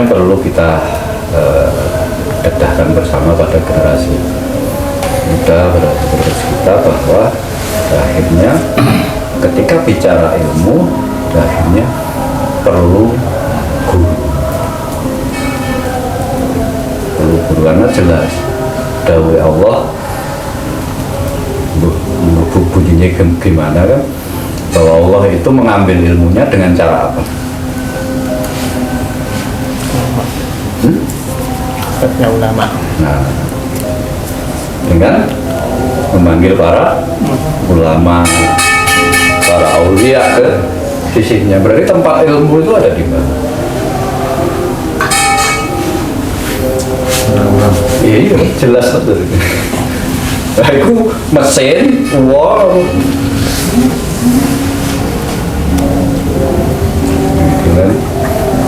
yang perlu kita dedahkan bersama pada generasi muda, generasi kita, bahwa akhirnya ketika bicara ilmu, akhirnya perlu guru. Perlu guru karena jelas dawuh Allah bunyinya gimana kan, bahwa Allah itu mengambil ilmunya dengan cara apa? Ulama. Nah, dengan memanggil para ulama, para aulia ke sisinya. Berarti tempat ilmu itu ada di mana? Iya, jelas betul. Nah, itu mesin, uang,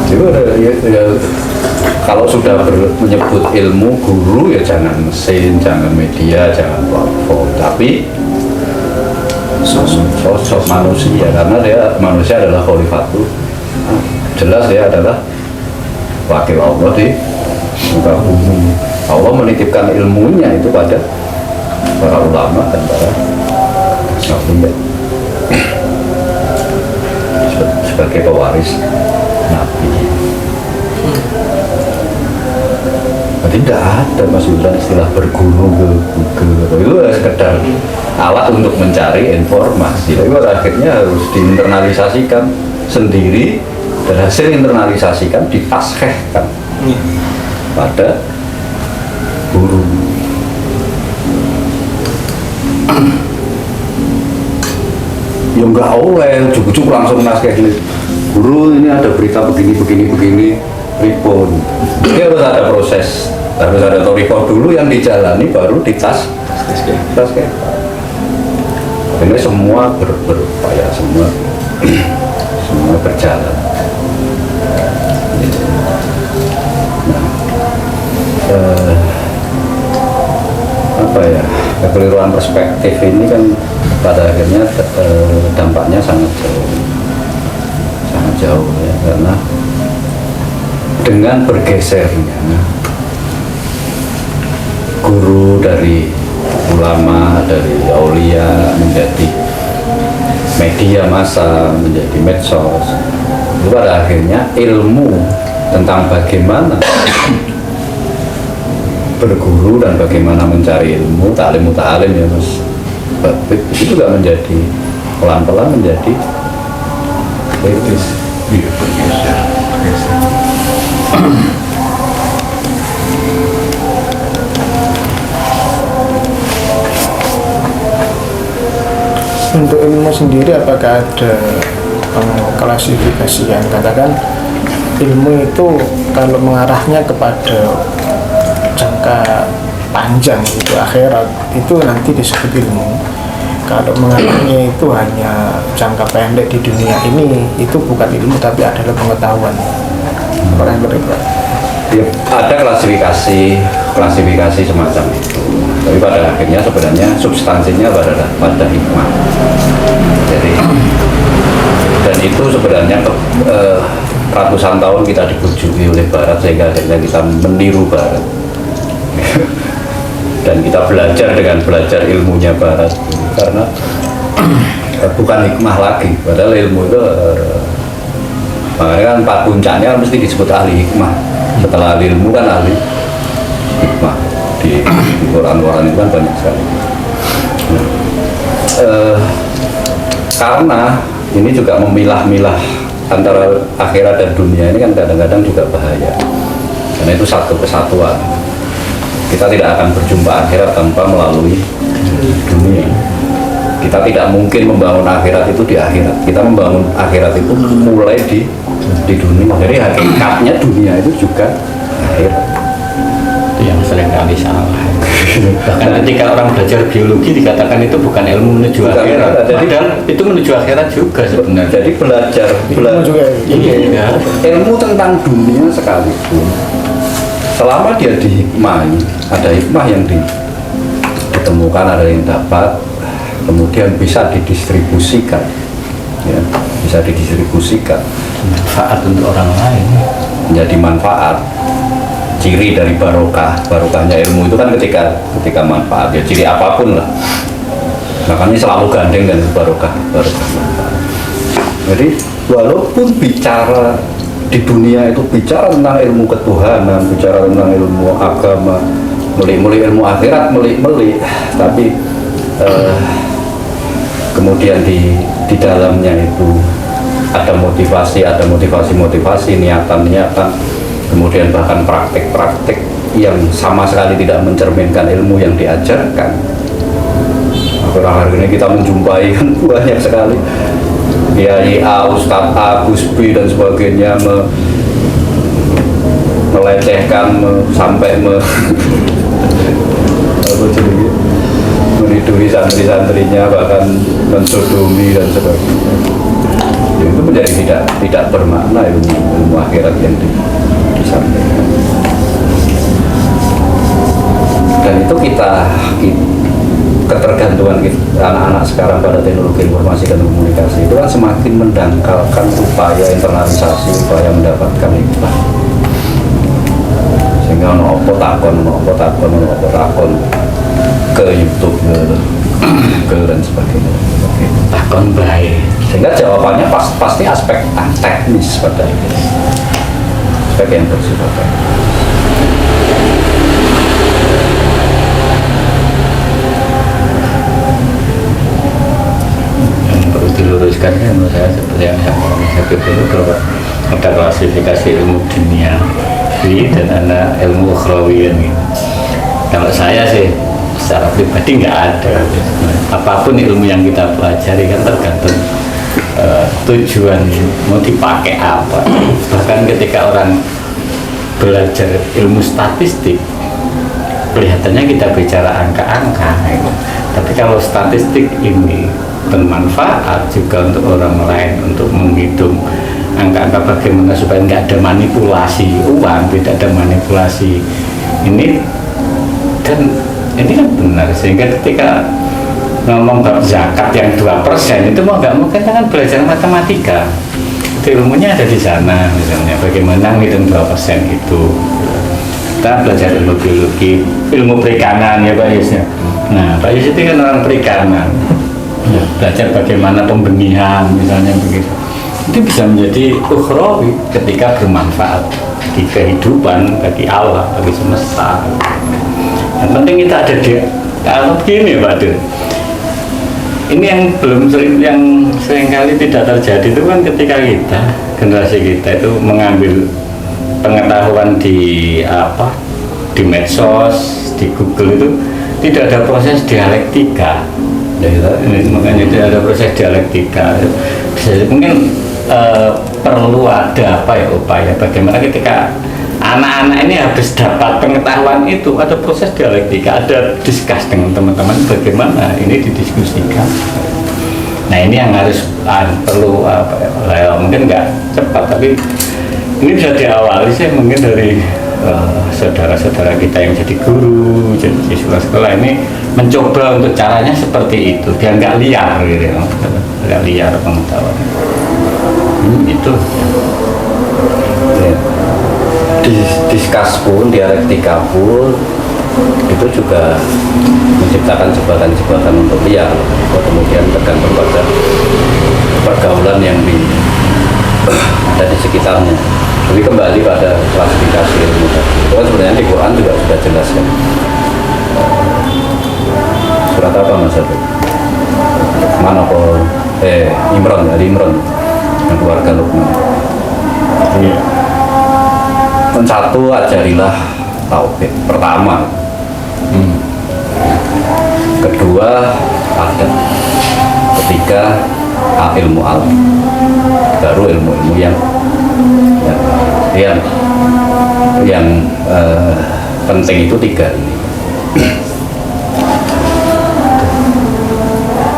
itu ya, kalau sudah menyebut ilmu guru ya jangan mesin, jangan media, jangan platform, tapi sosok manusia, karena dia manusia adalah khalifatul, jelas dia adalah wakil Allah di muka bumi. Allah menitipkan ilmunya itu pada para ulama dan para aulia sebagai pewaris Nabi. Jadi tidak ada Mas Yudhan istilah berguru ke Google, itu sekedar alat untuk mencari informasi. Tapi akhirnya harus diinternalisasikan sendiri, dan hasil internalisasikan ditaskehkan pada guru. Ya enggak oleh, cukup langsung naskah guru, ini ada berita begini, report. Ini harus ada proses, harus ada report dulu yang dijalani, baru ditas. Ini semua berupaya, semua berjalan. Nah, apa ya, kekeliruan perspektif ini kan pada akhirnya dampaknya sangat jauh ya, karena dengan bergesernya guru dari ulama, dari aulia menjadi media massa, menjadi medsos, itu pada akhirnya ilmu tentang bagaimana berguru dan bagaimana mencari ilmu, ta'lim muta'alim ya Mas Babit, itu juga menjadi pelan-pelan menjadi kritis. Iya, bergeser. Untuk ilmu sendiri apakah ada klasifikasian? Katakan ilmu itu kalau mengarahnya kepada jangka panjang itu akhirat, itu nanti disebut ilmu. Kalau mengarahnya itu hanya jangka pendek di dunia ini, itu bukan ilmu tapi adalah pengetahuan. Apakah betul? Ya, ada klasifikasi semacam itu. Tapi pada akhirnya sebenarnya substansinya pada hikmah. Jadi dan itu sebenarnya ratusan tahun kita dibujuki oleh Barat sehingga akhirnya kita meniru Barat. Dan kita belajar dengan belajar ilmunya Barat, karena bukan hikmah lagi, padahal ilmu itu makanya kan empat puncaknya mesti disebut ahli hikmah. Setelah ahli ilmu kan ahli hikmah. Di Quran-Quran itu kan banyak sekali. Karena ini juga memilah-milah antara akhirat dan dunia, ini kan kadang-kadang juga bahaya, karena itu satu kesatuan. Kita tidak akan berjumpa akhirat tanpa melalui dunia. Kita tidak mungkin membangun akhirat itu di akhirat. Kita membangun akhirat itu mulai di dunia. Jadi hakikatnya dunia itu juga akhirat. Itu yang sering kali salah. Bahkan ketika orang belajar biologi dikatakan itu bukan ilmu menuju akhirat. Padahal itu menuju akhirat juga sebenarnya. Jadi belajar Iya. ilmu tentang dunia sekalipun, selama dia dihikmahi, ada hikmah yang ditemukan, ada yang dapat, kemudian bisa didistribusikan, ya, bisa didistribusikan manfaat untuk orang lain. menjadi manfaat. Ciri dari barokahnya ilmu itu kan ketika manfaat, ya ciri apapun lah, makanya selalu gandeng dengan barokah manfaat. Jadi walaupun bicara di dunia itu bicara tentang ilmu ketuhanan, bicara tentang ilmu agama, meli ilmu akhirat, meli, tapi kemudian di dalamnya itu ada motivasi, niatan, kemudian bahkan praktek yang sama sekali tidak mencerminkan ilmu yang diajarkan. Akhir-akhir ini kita menjumpai kan banyak sekali Kiai A, Ustadz A, Gus B dan sebagainya melecehkan sampai meniduri santri-santrinya, bahkan mensodomi dan sebagainya. Ya, itu menjadi tidak bermakna ilmu akhirat yang disampaikan. Dan itu ketergantungan anak-anak sekarang pada teknologi informasi dan komunikasi itu kan semakin mendangkalkan upaya internalisasi, upaya mendapatkan hikmah. Sehingga ono takon ke YouTube ke dan sebagainya. Takon baik. Sehingga jawabannya pasti aspek teknis pada itu. Aspek yang bersifat teknis. Diluruskan kan menurut saya seperti yang saya pikir itu bahwa ada klasifikasi ilmu dunia dan ada ilmu ukhrawiyan gitu. Kalau saya sih secara pribadi nggak ada. Apapun ilmu yang kita pelajari kan tergantung tujuan mau dipakai apa. Bahkan ketika orang belajar ilmu statistik, kelihatannya kita bicara angka-angka gitu. Tapi kalau statistik ini bermanfaat juga untuk orang lain, untuk menghitung angka-angka bagaimana supaya nggak ada manipulasi uang, tidak ada manipulasi ini, dan ini kan benar. Sehingga ketika ngomong bab zakat yang 2% itu mau nggak mau kita kan belajar matematika, itu ilmunya ada di sana. Misalnya bagaimana menghitung 2% itu, kita belajar ilmu biologi, ilmu perikanan ya Pak Yus ya. Nah Pak Yus itu kan orang perikanan, belajar bagaimana pembenihan misalnya begitu. Itu bisa menjadi ukhrawi ketika bermanfaat di kehidupan, bagi Allah, bagi semesta. Yang penting kita ada di kalau begini Pak Dur. Ini yang belum sering, yang seringkali tidak terjadi itu kan ketika kita, generasi kita itu mengambil pengetahuan di medsos, di Google itu tidak ada proses dialektika. Makanya tidak ada proses dialektika. Mungkin perlu ada upaya bagaimana ketika anak-anak ini habis dapat pengetahuan itu ada proses dialektika, ada diskus dengan teman-teman bagaimana ini didiskusikan. Nah ini yang harus perlu mungkin nggak cepat, tapi ini bisa diawali sih mungkin dari saudara-saudara kita yang jadi guru, jadi siswa sekolah ini mencoba untuk caranya seperti itu, biar nggak liar gitu, nggak liar pengetahuan. Itu diskus pun, dialektika pun itu juga menciptakan jebakan-jebakan untuk liar, kemudian tergantung pada pergaulan yang ada di sekitarnya. Jadi kembali pada klasifikasi ilmu tadi, itu kan sebenarnya di Quran juga sudah jelas kan. Surat apa Mas Abid? Mana kok? Imran, Ali Imran, yang keluarga Luqman. Satu, ajarilah tauhid pertama. Kedua, adab. Ketiga, ilmu alam. Baru ilmu-ilmu yang penting itu tiga ini.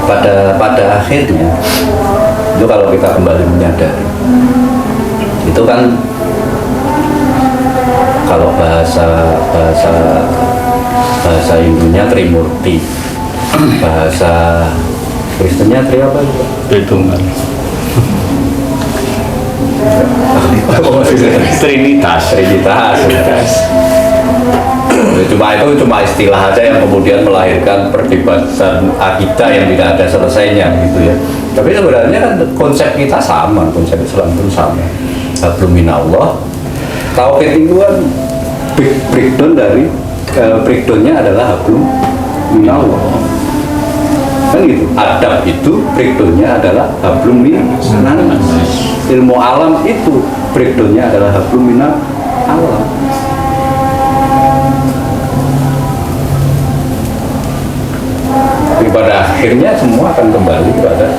Pada akhirnya itu kalau kita kembali menyadari itu kan, kalau bahasa Hindunya Trimurti, bahasa Kristennya Tri apa itu? Tritunggal. Trinitas. Trinitas. Cuma istilah aja yang kemudian melahirkan perdebatan akidah yang tidak ada selesainya gitu ya. Tapi sebenarnya kan konsep kita sama, konsep Islam itu sama. Hablum minallah. Tauhid itu kan breakdownnya adalah hablum minallah. Kan gitu. Adab itu breakdownnya adalah hablum minannas. Ilmu alam itu breakdownnya adalah hablum minal alam. Tapi pada akhirnya semua akan kembali kepada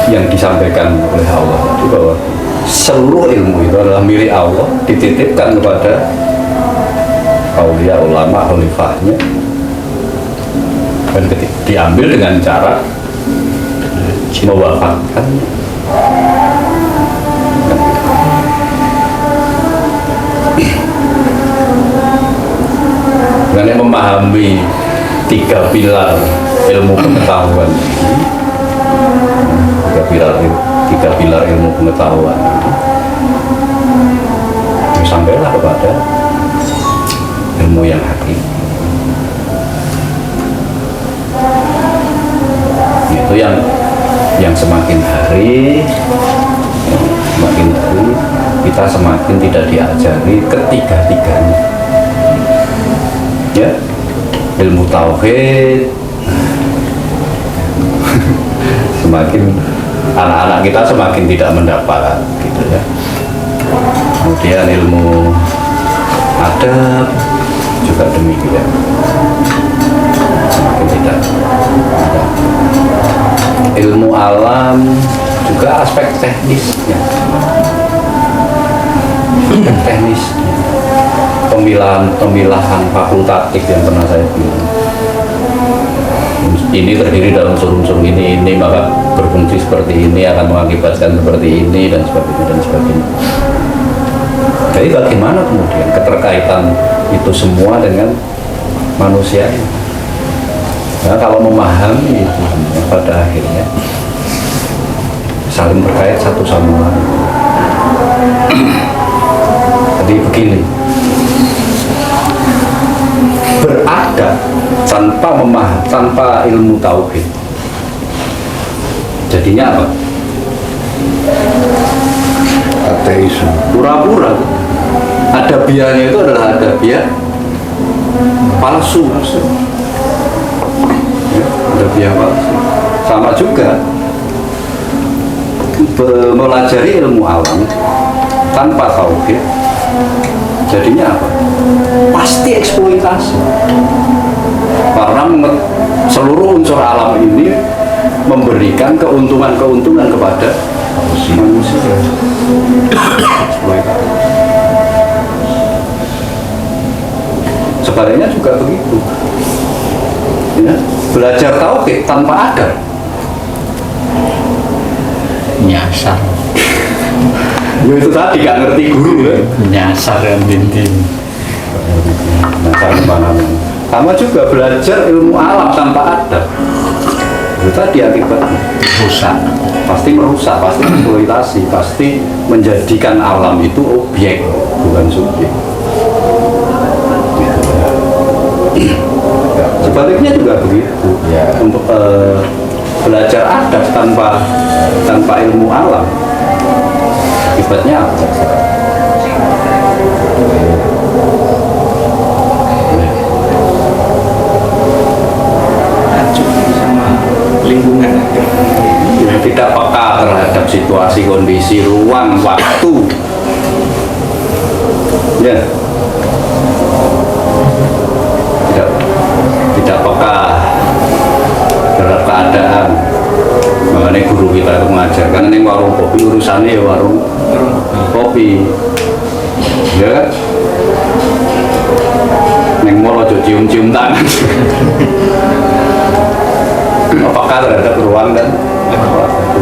yang disampaikan oleh Allah tadi, bahwa seluruh ilmu itu adalah milik Allah, dititipkan kepada aulia, ulama, khalifahnya, dan diambil dengan cara mewafatkan. Dengan memahami tiga pilar ilmu pengetahuan, tiga pilar ilmu pengetahuan, sampailah kepada ilmu yang hakiki. Itu yang semakin hari kita semakin tidak diajari ketiga-tiganya, ya. Ilmu tauhid semakin anak-anak kita semakin tidak mendapat gitu ya. Kemudian ilmu adab juga demikian, semakin tidak ada. Ilmu alam juga aspek teknisnya, pemilahan fakultatif yang pernah saya bilang, ini terdiri dalam unsur-unsur ini, maka berfungsi seperti ini, akan mengakibatkan seperti ini, dan sebagainya. Jadi bagaimana kemudian keterkaitan itu semua dengan manusia ini? Nah, kalau memahami itu semua, pada akhirnya saling berkait satu sama lain. Jadi begini, beradab tanpa ilmu tauhid jadinya apa? Ateisme. Pura-pura. Adabiahnya itu adalah adabiah palsu. Ya, adabiah palsu. Sama juga mempelajari ilmu alam tanpa tauhid jadinya apa? Pasti eksploitasi. Karena seluruh unsur alam ini memberikan keuntungan kepada manusia. Eksploitasi. Sebaliknya juga begitu. Ya, belajar tauhid tanpa adab Nyasar. ya itu tadi gak ngerti guru ya. Nyasar yang bintin. Sama juga belajar ilmu alam tanpa adab, itu tadi akibatnya Rusak. pasti merusak, pasti eksploitasi, pasti menjadikan alam itu objek bukan subjek. Sebaliknya juga begitu ya. Untuk belajar adab tanpa ilmu alam akibatnya apa? Lingkungan ya, tidak peka terhadap situasi, kondisi, ruang, waktu, ya, tidak peka terhadap keadaan. Makanya guru kita itu mengajarkan ini warung kopi, urusannya ya warung kopi, ya kan? Neng mall ojo cium-cium tangan. Apakah terhadap ruang dan waktu.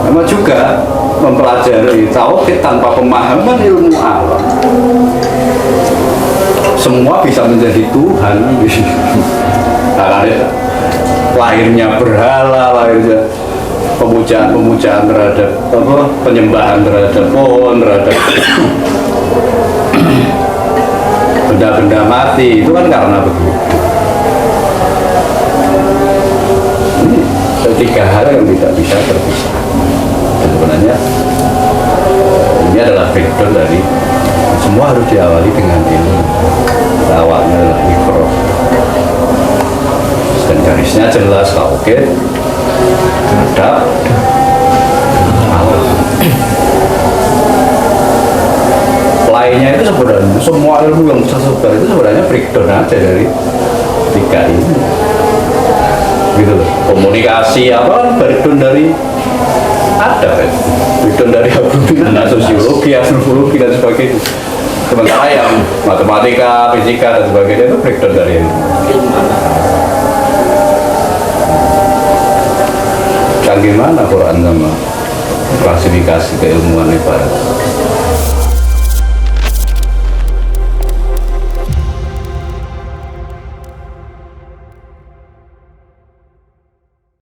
Sama juga mempelajari tauhid tanpa pemahaman ilmu alam, semua bisa menjadi Tuhan. Lahirnya berhala, lahirnya pemujaan terhadap apa, penyembahan terhadap pohon, terhadap benda-benda mati itu kan karena begitu. Ini tiga hal yang tidak bisa terpisah. Dan sebenarnya ini adalah background dari semua harus diawali dengan ilmu. Awalnya adalah mikro. Dan garisnya jelas tauhid, adab, amal. Lainnya itu sebenarnya semua ilmu yang tersebar itu sebenarnya breakdown aja dari tiga ini. Gitu loh. Komunikasi apa breakdown dari adab ya. Breakdown dari agronomik, sosiologi, antropologi dan sebagainya. Sementara yang matematika, fisika dan sebagainya itu breakdown dari ilmu. Kan gimana Quran sama klasifikasi keilmuan ibarat?